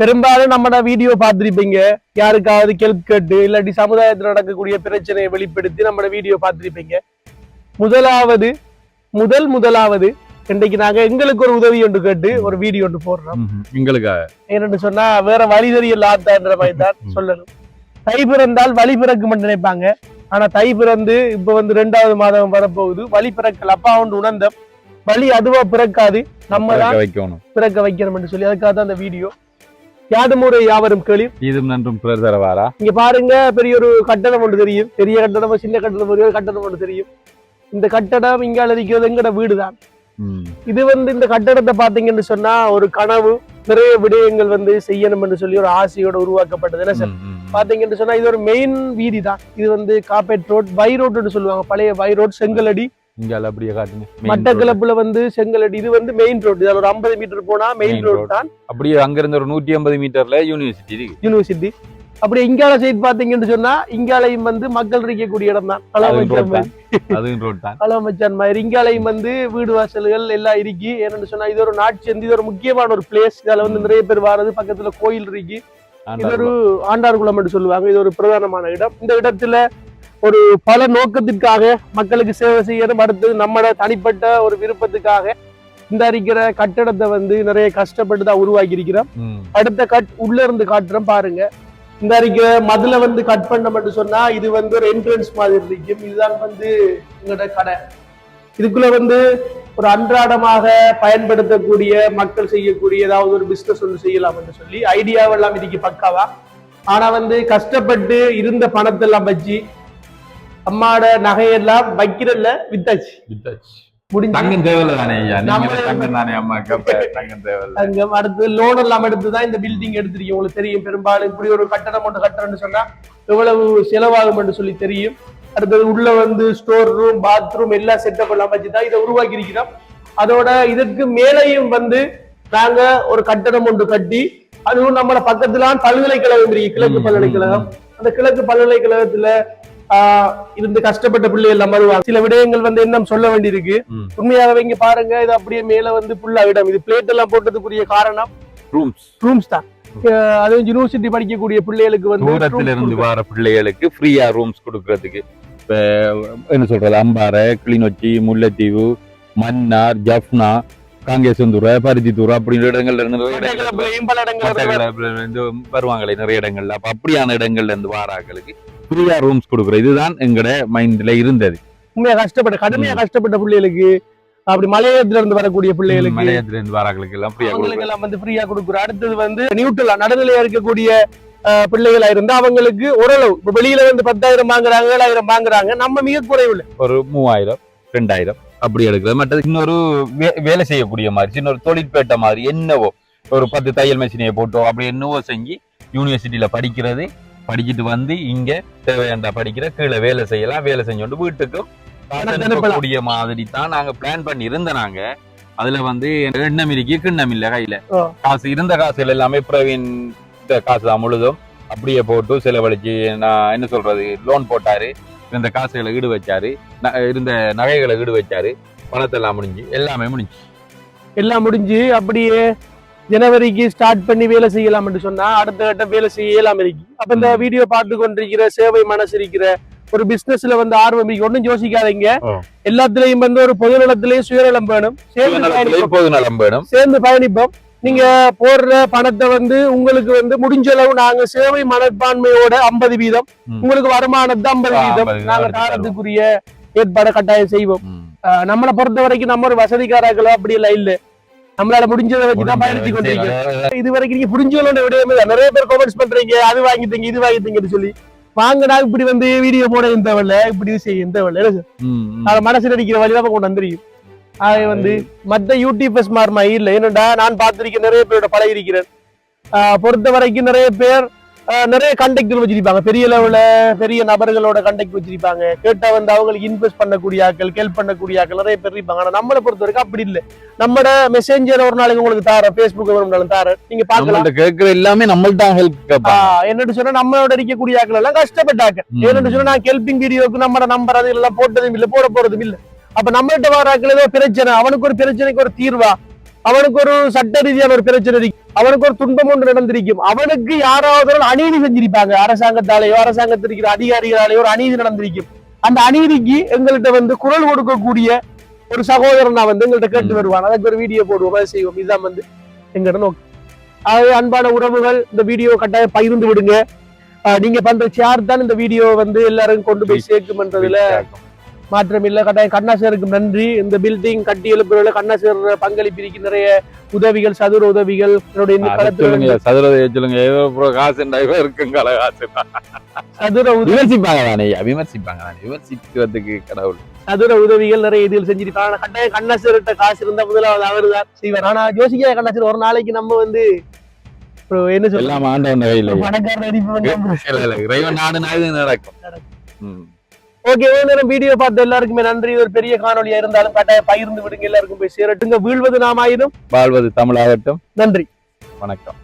பெரும்பாலும் நம்ம வீடியோ பார்த்திருப்பீங்க, யாருக்காவது கெல்ப் கேட்டு இல்லாட்டி சமுதாயத்தில் நடக்கக்கூடிய பிரச்சனையை வெளிப்படுத்தி நம்ம வீடியோ பார்த்திருப்பீங்க. முதலாவது இன்றைக்கு நாங்க எங்களுக்கு ஒரு உதவி ஒன்று கேட்டு ஒரு வீடியோ ஒன்று போடுறோம். எங்களுக்காக என்னன்னு சொன்னா வேற வழி தெரியல ஆத்தான்ற மாதிரி தான் சொல்லணும். தை பிறந்தால் வழி பிறக்கும் நினைப்பாங்க. ஆனா தை பிறந்து இப்ப 2வது மாதம் வரப்போகுது. வழி பிறக்கல, அப்பா ஒன்று உணர்ந்த வழி அதுவா பிறக்காது, நம்ம தான் பிறக்க வைக்கணும் என்று சொல்லி அதுக்காக தான் அந்த வீடியோ. யாதுமுறை யாவரும் கேள்வி இதும் நன்றும் பிறர் தரவாரா. இங்க பாருங்க, பெரிய ஒரு கட்டணம் ஒன்று தெரியும். பெரிய கட்டணம், சின்ன கட்டணம், பெரிய கட்டணம் ஒன்று தெரியும். இந்த கட்டடம் இங்க இருக்கிறது எங்கட வீடுதான். இது இந்த கட்டடத்தை பாத்தீங்கன்னு சொன்னா ஒரு கனவு, நிறைய விடயங்கள் செய்யணும் என்று சொல்லி ஒரு ஆசையோட உருவாக்கப்பட்டது. என்ன சார் பாத்தீங்கன்னு சொன்னா இது ஒரு மெயின் வீதி தான். இது காப்பேட் ரோட், வை ரோட்னு சொல்லுவாங்க, பழைய வை ரோட். செங்கலடி மட்டக்களப்புல செங்கலடி. இது மெயின் ரோட். இதுல ஒரு 50 மீட்டர் போனா மெயின் ரோட் தான். அப்படியே அங்க இருந்து ஒரு 150 மீட்டர்ல யூனிவர்சிட்டி. அப்படி இங்கால சைடு பாத்தீங்கன்னு சொன்னா இங்காலையும் மக்கள் இருக்கக்கூடிய இடம் தான். களமச்சான் மாதிரி இங்காலையும் வீடு வாசல்கள் எல்லாம் இருக்கு. ஏன்னு சொன்னா இது ஒரு நாட்சந்தி, இது ஒரு முக்கியமான ஒரு பிளேஸ். இதுல நிறைய பேர் வாரது. பக்கத்துல கோயில் இருக்கு. இது ஒரு ஆண்டார்குளம் என்று சொல்லுவாங்க. இது ஒரு பிரதானமான இடம். இந்த இடத்துல ஒரு பல நோக்கத்திற்காக மக்களுக்கு சேவை செய்யணும். அடுத்தது நம்ம தனிப்பட்ட ஒரு விருப்பத்துக்காக இந்த இருக்கிற கட்டடத்தை நிறைய கஷ்டப்பட்டு தான் உருவாக்கி இருக்கிறோம். அடுத்த உள்ள இருந்து காட்டுறோம் பாருங்க. இந்த இருக்கிற மதுல கட் பண்ண மட்டும் சொன்னா இது ஒரு என்ட்ரன்ஸ் மாதிரி இருக்கும். இதுதான் எங்களோட கடை. இதுக்குள்ள ஒரு அன்றாடமாக பயன்படுத்தக்கூடிய மக்கள் செய்யக்கூடிய ஏதாவது ஒரு பிசினஸ் ஒன்று செய்யலாம் என்று சொல்லி ஐடியாவெல்லாம் இதுக்கு பக்காவா. ஆனா கஷ்டப்பட்டு இருந்த பணத்தை எல்லாம் வச்சு அம்மாட நகையெல்லாம் வைக்கிறல்ல வித்தாச்சு. அடுத்து லோன் எல்லாம் எடுத்துதான் இந்த பில்டிங் எடுத்திருக்கீங்க. உங்களுக்கு தெரியும், பெரும்பாலும் இப்படி ஒரு கட்டடம் ஒன்று கட்டுறேன்னு சொன்னா எவ்வளவு செலவாகும் என்று சொல்லி தெரியும். அடுத்தது உள்ள ஸ்டோர் ரூம், பாத்ரூம் எல்லாம் செட்டப் எல்லாம் வச்சுதான் இதை உருவாக்கி இருக்கிறோம். அதோட இதற்கு மேலையும் நாங்க ஒரு கட்டடம் ஒன்று கட்டி, அதுவும் நம்மள பக்கத்துல பல்கலைக்கழகம் இருக்கு, கிழக்கு பல்கலைக்கழகம். அந்த கிழக்கு பல்கலைக்கழகத்துல இருந்து கஷ்டப்பட்ட பிள்ளைகள் எல்லாம் வருவாங்க. சில விடயங்கள் இன்னும் சொல்ல வேண்டியிருக்கு. உண்மையாகவே இங்க பாருங்க, இது அப்படியே மேல புல்லா இடம். இது பிளேட் எல்லாம் போட்டதுக்குரிய காரணம் ரூம்ஸ் தான். அதுவும் யூனிவர்சிட்டி படிக்கக்கூடிய பிள்ளைகளுக்கு தூரத்துல இருந்து வர பிள்ளைகளுக்கு ஃப்ரீயா ரூம்ஸ் கொடுக்கறதுக்கு என்ன சொல்றது, அம்பாறை, கிளிநொச்சி, முல்லைத்தீவு, மன்னார், ஜப்னா, காங்கேசந்துறை, பருத்தித்துறை அப்படின்ற இடங்கள்ல இருந்து வருவாங்களே நிறைய இடங்கள்ல. அப்ப அப்படியான இடங்கள்ல இருந்து வாராக்களுக்கு ஃப்ரீயா ரூம்ஸ் கொடுக்குற இதுதான் எங்கட மைண்ட்ல இருந்தது. உண்மையா கஷ்டப்பட்ட, கடுமையா கஷ்டப்பட்ட பிள்ளைகளுக்கு, அப்படி மலையத்துல இருந்து வரக்கூடிய பிள்ளைகளுக்கு, மலையத்துல இருந்து வராக்களுக்கு எல்லாம் ஃப்ரீயா கொடுக்குறோம். அடுத்தது நியூட்ரலா நடுநிலையா இருக்கக்கூடிய பிள்ளைகளா இருந்தா அவங்களுக்கு ஓரளவு வெளியில 10,000 வாங்குறாங்க, 7,000 வாங்குறாங்க. நம்ம மிக குறைவுல ஒரு 3,000 2,000 அப்படி எடுக்கிறது. மற்றது இன்னொரு வேலை செய்யக்கூடிய மாதிரி, சின்ன ஒரு தொழிற்பேட்டை மாதிரி என்னவோ ஒரு 10 தையல் மெஷினையை போட்டோம் அப்படி என்னவோ செஞ்சு யூனிவர்சிட்டியில படிக்கிறது, படிச்சுட்டு இங்க தேவையாண்டா படிக்கிற, கீழே வேலை செய்யலாம், வேலை செஞ்சோண்டு வீட்டுக்கும் கூடிய மாதிரி தான் நாங்க பிளான் பண்ணி இருந்தனாங்க. அதுல எண்ணம் இருக்கு, கிண்ணம் இல்ல கையில. காசு இருந்த காசுகள் எல்லாமே பிரவீன் காசு தான் முழுதும் அப்படியே போட்டு செலவழிச்சு, நான் என்ன சொல்றது, லோன் போட்டாரு, இருந்த காசுகளை ஈடு வச்சாரு, இருந்த நகைகளை ஈடு வச்சாரு, பணத்தை எல்லாம் எல்லாம் முடிஞ்சு அப்படியே ஜனவரிக்கு ஸ்டார்ட் பண்ணி வேலை செய்யலாம் என்று சொன்னா அடுத்த கட்ட வேலை செய்யலாம் இருக்கு. அப்ப இந்த வீடியோ பார்த்து கொண்டிருக்கிற சேவை மனசு இருக்கிற ஒரு பிசினஸ்ல ஆர்வம் இருக்கு. ஒன்னும் யோசிக்காதீங்க. எல்லாத்திலையும் ஒரு பொதுநலத்திலையும் சுயநலம் வேணும், சேர்ந்து பயணிப்போம். நீங்க போடுற பணத்தை உங்களுக்கு முடிஞ்ச அளவு நாங்க சேவை மனப்பான்மையோட 50%, உங்களுக்கு வருமானத்தை 50% நாங்க தாரத்துக்குரிய ஏற்பாடு கட்டாயம் செய்வோம். நம்மளை பொறுத்த வரைக்கும் நம்ம ஒரு வசதிக்காரர்களோ அப்படி எல்லாம் இல்ல, நம்மளால முடிஞ்சதை வச்சுதான் பயணிச்சு கொண்டிருக்கோம். இது வரைக்கும் நீங்க புரிஞ்சவங்களோட விடயமே தான். நிறைய பேர் கமெண்ட்ஸ் பண்றீங்க, அது வாங்கிட்டீங்க இது வாங்கிட்டீங்கன்னு சொல்லி. வாங்கினா இப்படி வீடியோ போட தேவையில்ல, இப்படி செய்ய தேவையில்ல. அதை மனசுல அடிக்கிற வழிதான் கொண்டு வந்துருக்கீங்க. அதை மத்த யூடியூபர்ஸ் மாதிரி இல்ல. ஏன்னடா நான் பார்த்திருக்கேன், நிறைய பேரோட பழகி இருக்கிறேன். பொறுத்த வரைக்கும் நிறைய பேர் நிறைய கான்டாக்ட் வச்சிருப்பாங்க, பெரிய லெவல்ல பெரிய நபர்களோட கான்டாக்ட் வச்சிருப்பாங்க. கேட்டா அவங்களுக்கு இன்வெஸ்ட் பண்ணக்கூடிய ஆக்கள், ஹெல்ப் பண்ணக்கூடிய ஆக்கள் நிறைய பேர் இருப்பாங்க. ஆனா நம்மளை பொறுத்த வரைக்கும் அப்படி இல்லை. நம்மட மெசேஞ்சர் ஒரு நாளைக்கு உங்களுக்கு தார, பேஸ்புக் வேணும்னாலும் தார, நீங்க பாக்கலாம். கேட்கிற எல்லாமே நம்மள்ட்ட ஹெல்ப். என்னன்னு சொன்னா நம்மளோட இருக்கக்கூடிய ஆக்கள் எல்லாம் கஷ்டப்பட்டாங்க. என்னன்னு சொன்னா நான் ஹெல்பிங் வீடியோக்கு நம்ம நம்பர் அது எல்லாம் போட்டதும் இல்லை, போட போறதும் இல்லை. அப்ப நம்மள்ட்ட வர ஆக்கள் ஏதோ பிரச்சனை, அவனுக்கு ஒரு பிரச்சனைக்கு ஒரு தீர்வா அவனுக்கு ஒரு சட்ட ரீதியான ஒரு பிரச்சனை இருக்கும், அவனுக்கு ஒரு துன்பம் ஒன்று நடந்திருக்கும், அவனுக்கு யாராவது ஒரு அநீதி செஞ்சிருப்பாங்க, அரசாங்கத்தாலேயோ அரசாங்கத்தில் இருக்கிற அதிகாரிகளாலேயோ ஒரு அநீதி நடந்திருக்கும். அந்த அநீதிக்கு எங்கள்கிட்ட வந்து குரல் கொடுக்கக்கூடிய ஒரு சகோதரனா வந்து எங்கள்கிட்ட கேட்டு வருவான். அதுக்கு ஒரு வீடியோ போடுவோம், அதை செய்வோம். இதுதான் வந்து எங்கட நோக்கம். ஆகவே அன்பான உறவுகள், இந்த வீடியோ கட்டாயம் பகிர்ந்து விடுங்க. நீங்க பண்ற ஷேர் தான் இந்த வீடியோ வந்து எல்லாரும் கொண்டு போய் சேர்க்கும்ன்றதுல மாற்றம் இல்ல. கட்டாயம் கண்ணாசருக்கு நன்றி. இந்த பில்டிங் கட்டி எழுப்புறதுல கண்ணாசர் பங்களிப்பிற்கு நிறைய உதவிகள், சதுர உதவிகள், என்னுடைய இந்த களத்துல சதுர காசு இருக்குங்களா, காசு சதுர விமர்சிப்பாங்க விமர்சிக்கிறதுக்கு கடவுள் சதுர உதவிகள் நிறைய இதில் செஞ்சிருக்காங்க. கட்டாயம் கண்ணாசர்கிட்ட காசு இருந்தா முதலாவது அவர் தான் செய்வார். ஆனா யோசிக்க கண்ணாசர் ஒரு நாளைக்கு நம்ம வந்து என்ன சொல்லலாம், ஆண்டவன் கையில பணக்காரன் நடக்கும். ஓகே, நேரம் வீடியோ பார்த்த எல்லாருக்குமே நன்றி. ஒரு பெரிய காணொலியா இருந்தாலும் கட்டாயம் பகிர்ந்து விடுங்க, எல்லாருக்கும் போய் சேரட்டுங்க. வீழ்வது நாமாயினும் வாழ்வது தமிழாகட்டும். நன்றி, வணக்கம்.